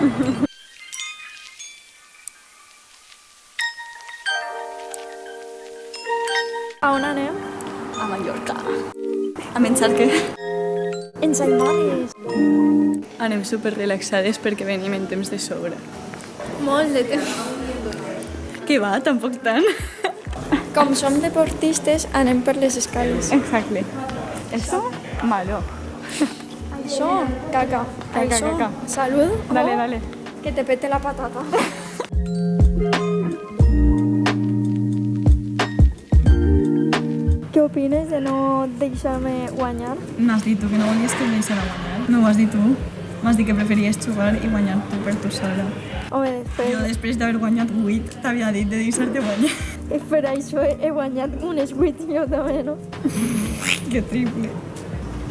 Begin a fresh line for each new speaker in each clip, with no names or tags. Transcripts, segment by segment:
A on anem?
A Mallorca. A menjar què?
Ensaïmades.
Anem super relaxades perquè venim en temps de sobre.
Molt de temps.
Què va? Tampoc tant.
Com som deportistes, anem per les escales.
Exacte. Eso, malo.
Això, caca.
Caca,
Això,
caca.
Salud.
Dale,
o
dale.
Que te pete la patata. Què opines de no deixar-me guanyar?
M'has dit tu que no volies que em deixara guanyar. No ho has dit tu. M'has dit que preferies jugar i guanyar tu per tu sola.
Home,
Jo després d'haver guanyat 8 t'havia dit de deixar-te guanyar.
per això he guanyat unes 8 jo també, no?
Que triple.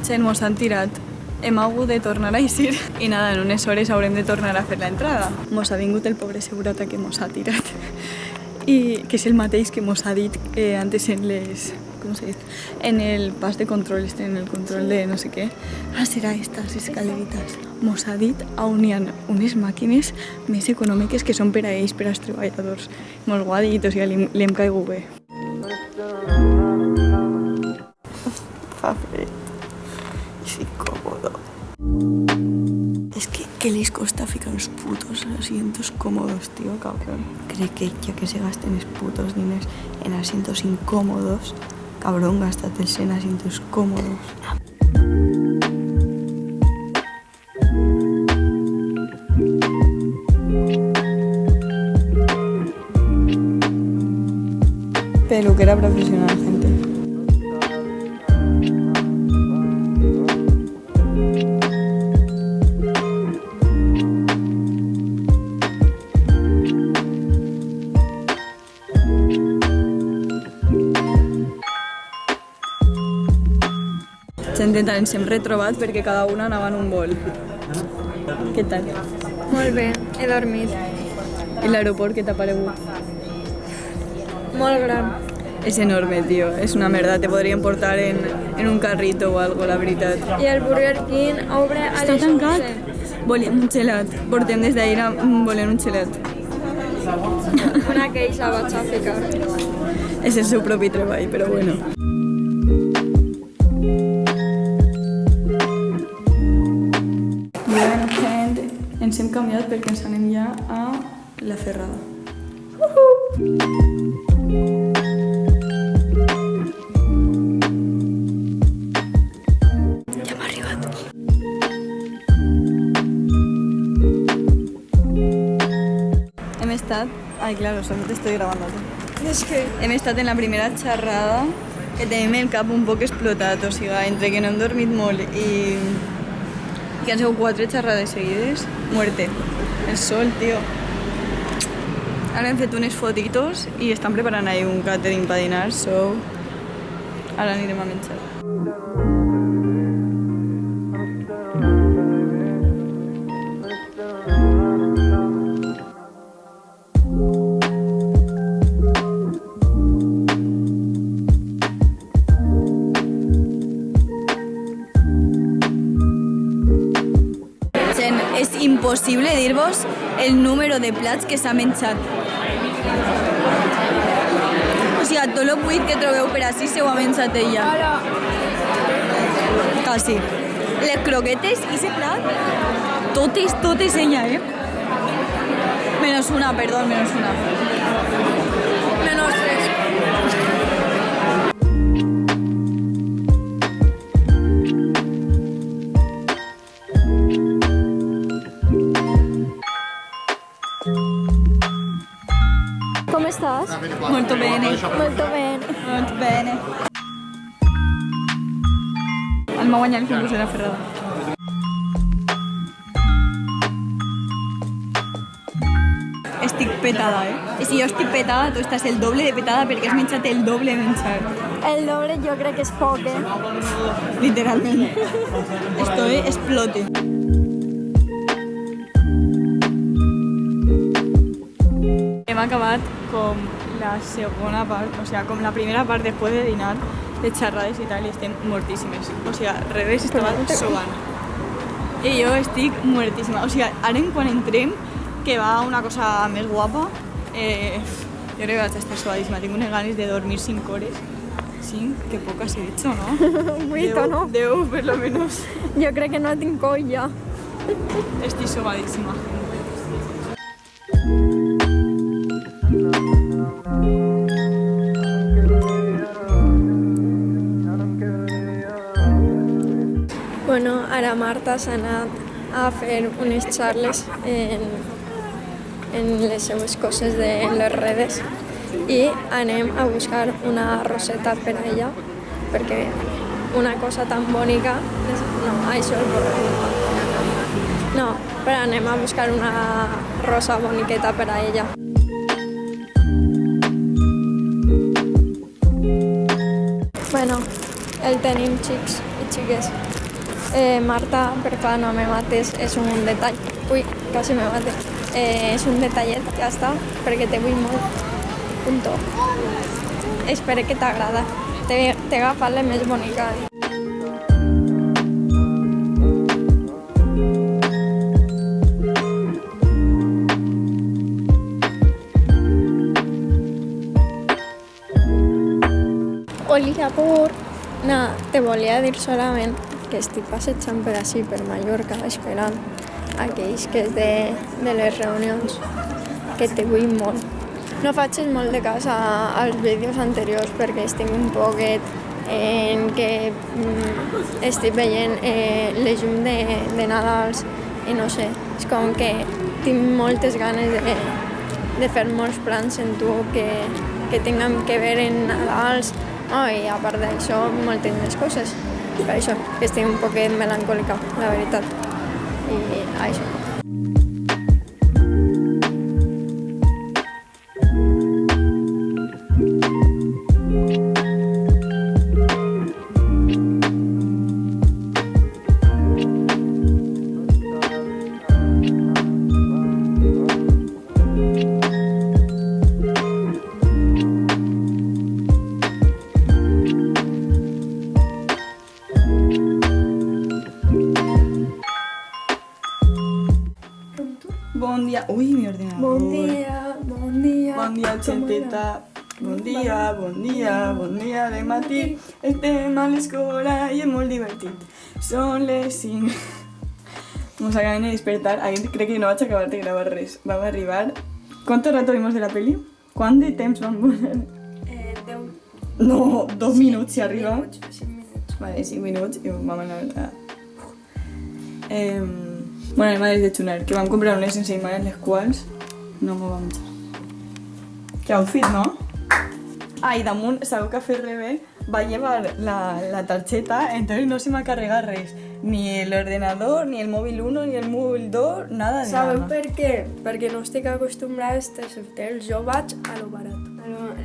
Gent, mos han tirat. Hem hagut de tornar a eixir i nada, en unes hores haurem de tornar a fer la entrada. Mos ha vingut el pobre segurata que mos ha tirat i que és el mateix que mos ha dit antes en les... ¿cómo se dice? En el pas de control, en el control de no sé què. Ah, serà estas escaleritas. Mos ha dit on hi ha unes màquines més econòmiques que són per a ells, per als treballadors. Mos ho ha dit, o sigui, li hem caigut bé. Fa fred. És incòmodo. Es que, ¿qué les costa ficar los putos asientos cómodos, tío, cabrón? Cree que ya que se gasten los putos diners en asientos incómodos, cabrón, gástatelos en asientos cómodos. Peluquera profesional, gente. Ens hem retrobat perquè cada una anava en un vol. Què tal?
Molt bé, he dormit.
I l'aeroport què t'ha paregut?
Molt gran.
És enorme, tio. És una merda. Te podrien portar en un carrito o algo, la veritat.
I el Burger King obre a
Està
les
tancat?
11.
Volíem un gelat. Portem des d'ahir volent un gelat.
Una queixa vaig a ficar.
És el seu propi treball, però bueno. Bueno, gent, ens hem canviat perquè ens anem ja a la Ferrada. Ja hem arribat. Hem estat... Ai, claro, solo te estoy grabando.
És que...
Hem estat en la primera xerrada que tenim el cap un poc explotat, o sigui, entre que no hem dormit molt i que han sigut 4 xerrades seguides, muerte. El sol, tio. Ara hem fet unes fotitos i estan preparant ahí un catering per dinar, so... Ara anirem a menjar. És impossible dir-vos el número de plats que s'ha menjat. O sigui, tot el buit que trobeu per així se ho ha menjat ella.
Hola.
Quasi. Les croquetes i ese plat, totes ella, Menos una, perdó, menos una.
Menos 3. Com estàs?
Molto bene.
Molto bene.
Molto bene. El m'ha guanyat el concurs de la Ferrada. Estic petada, I si jo estic petada, tu estàs el doble de petada perquè has menjat el doble de menjar.
El doble jo crec que és poc,
Literalment. Estoy explote. Hem acabat com la segona part, o sigui, com la primera part després de dinar, de xerrades i tal, i estem mortíssimes. O sigui, res estava sobant. I jo estic muertíssima. O sigui, ara quan entrem, que va una cosa més guapa, jo crec que vaig estar suadíssima. Tinc unes ganes de dormir 5 hores. 5, que pocas he dicho, ¿no?
Muito, ¿no?
10, por lo menos.
Jo crec que no tinc coll ja.
Estic sobadíssima.
Bueno, ara Marta s'ha anat a fer unes xarles en les seues coses de les redes i anem a buscar una roseta per a ella perquè una cosa tan bonica no, això és bonica. No, però anem a buscar una rosa boniqueta per a ella. Bueno, el tenim, xics i xiques. Marta, per fa no me mates, és un detall. Ui, quasi me mate. És un detallet, ja està, perquè te vull molt. Punto. Espero que t'agrada. T'he agafat la més bonica. Hola, amor. Nada, te volia dir solament que estic passejant per així, per Mallorca, esperant aquells que és de les reunions, que te vull molt. No faig molt de cas als vídeos anteriors perquè estic un poquet en què estic veient la llum de Nadals i no sé, és com que tinc moltes ganes de fer molts plans en tu que tinguem que veure en Nadals. I a part d'això, moltes més coses. Per això, que estic un poquet melancòlica, la veritat. I això.
Bon dia. Ui, mi ordenador.
Bon dia, bon dia.
Bon dia, xeteta. Bon dia, bon dia, bon dia de matí. Estem a l'escola i és molt divertit. Són les 5. Nos acaben de despertar. Crec que no vaig acabar de gravar res. Vam arribar. ¿Cuánto rato vimos de la peli? ¿Quant de temps vam veure?
10.
No, 2 minuts si arriba.
5 minuts.
Vale, 5 minuts i vam anar a... Bueno, anem a desayunar, que vam comprar unes ensaïmades les quals no m'ho vam menjar. Que outfit, no? I damunt, sabeu que Ferrebe va llevar la tarjeta, entonces no se m'ha carregat res. Ni el ordenador, ni el móvil 1, ni el móvil 2, nada de
Sabeu
nada.
per què? Perquè no estic acostumbrada a estar solters. Jo vaig a lo barat.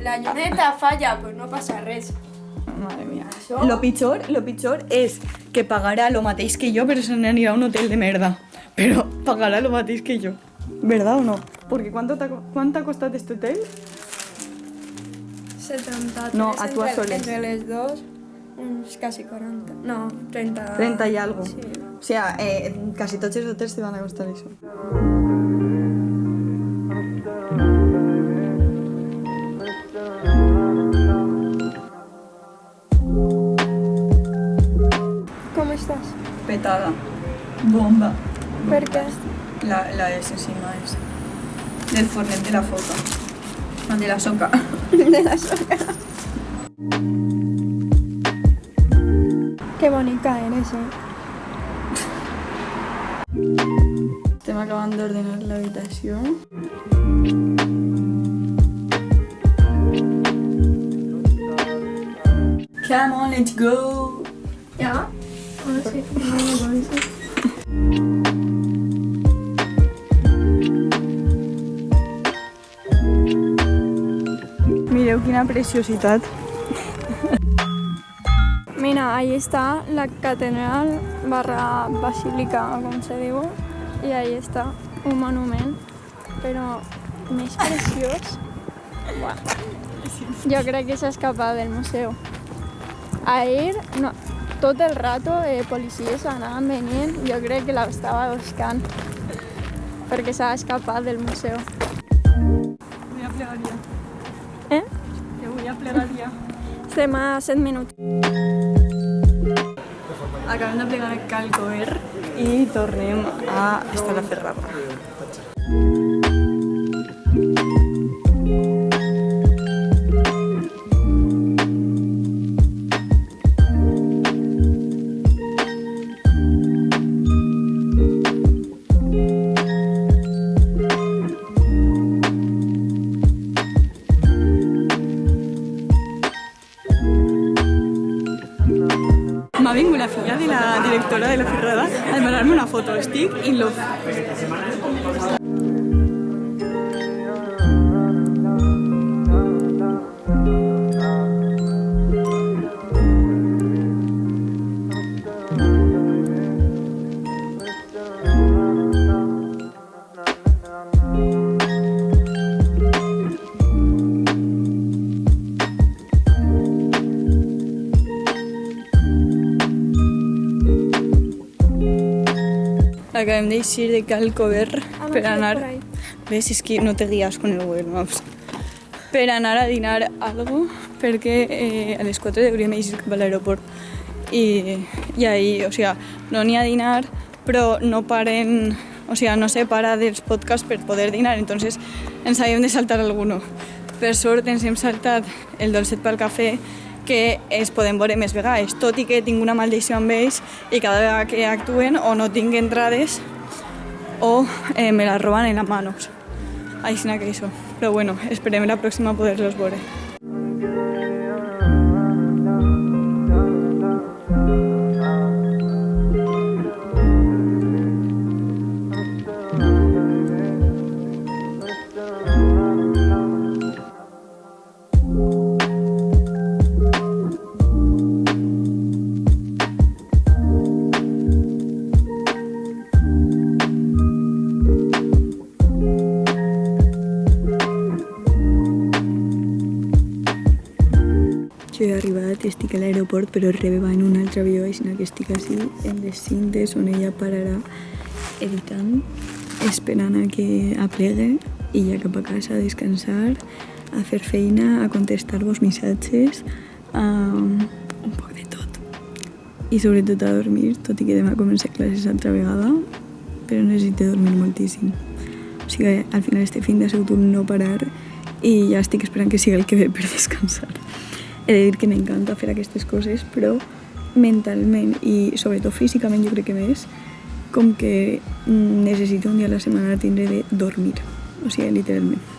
La lluneta falla, però no passa res.
Madre mía.
Això?
Lo pitjor és que pagarà lo mateix que jo, però se n'anirà a un hotel de merda. Però pagarà lo mateix que jo. ¿Verdad o no? Porque ¿cuánto ha costat este hotel?
73.
No, a tu a soles.
Entre les dos, uns quasi 40. No, 30.
30 y algo.
Sí.
O sea, casi tots els hotels te van a costar eso.
Com estàs?
Petada. Bomba.
Per què?
La de encima es del fornet de la foca. No, de la soca.
De la soca. Que bonica eres,
Estem acabant d'ordenar l'habitació. Come on, let's go!
Ja? Ah, sí.
Mireu quina preciositat.
Mira, ahí está la catedral barra basílica, com se diu, i ahí està un monument, però més preciós. Buah. Jo crec que s'ha escapat del museu. Ahir, no, tot el rato policies anaven venint, jo crec que l'estava buscant perquè s'ha escapat del museu.
Vull a plegaria. Que vull a plegaria.
Estem a 7 minuts.
Acabem de plegar a Cal Cover i tornem a estar a Ferrara. M'ha vingut la filla de la directora de la Ferrada a demanar-me una foto. Estic in love. Acabem d'eixir de Cal Cover per anar... Ves, és que no te guies con el Google Maps. Per anar a dinar algo, perquè a les 4 hauríem d'eixir cap a l'aeroport. I ahí, o sea, no n'hi ha dinar, però no paren... O sea, no se para dels podcasts per poder dinar, entonces ens havíem de saltar alguno. Per sort ens hem saltat el dolcet pel cafè, que es poden veure més vegades, tot i que tinc una maldició amb ells i cada vegada que actuen o no tinc entrades o me la roban en les manos. Així que això. Però bueno, esperem la pròxima poder-los veure. Jo he arribat, estic a l'aeroport, però Rebe va en un altre avió, així que estic així en les cintes on ella pararà editant, esperant a que aplegue i ja cap a casa a descansar, a fer feina, a contestar-vos missatges, un poc de tot. I sobretot a dormir, tot i que demà comença classes altra vegada, però necessito dormir moltíssim. O sigui, al final este fin de ha sigut un no parar i ja estic esperant que sigui el que ve per descansar. He de dir que m'encanta fer aquestes coses, però mentalment i sobretot físicament jo crec que més, com que necessito un dia a la setmana tindre de dormir, o sigui, literalment.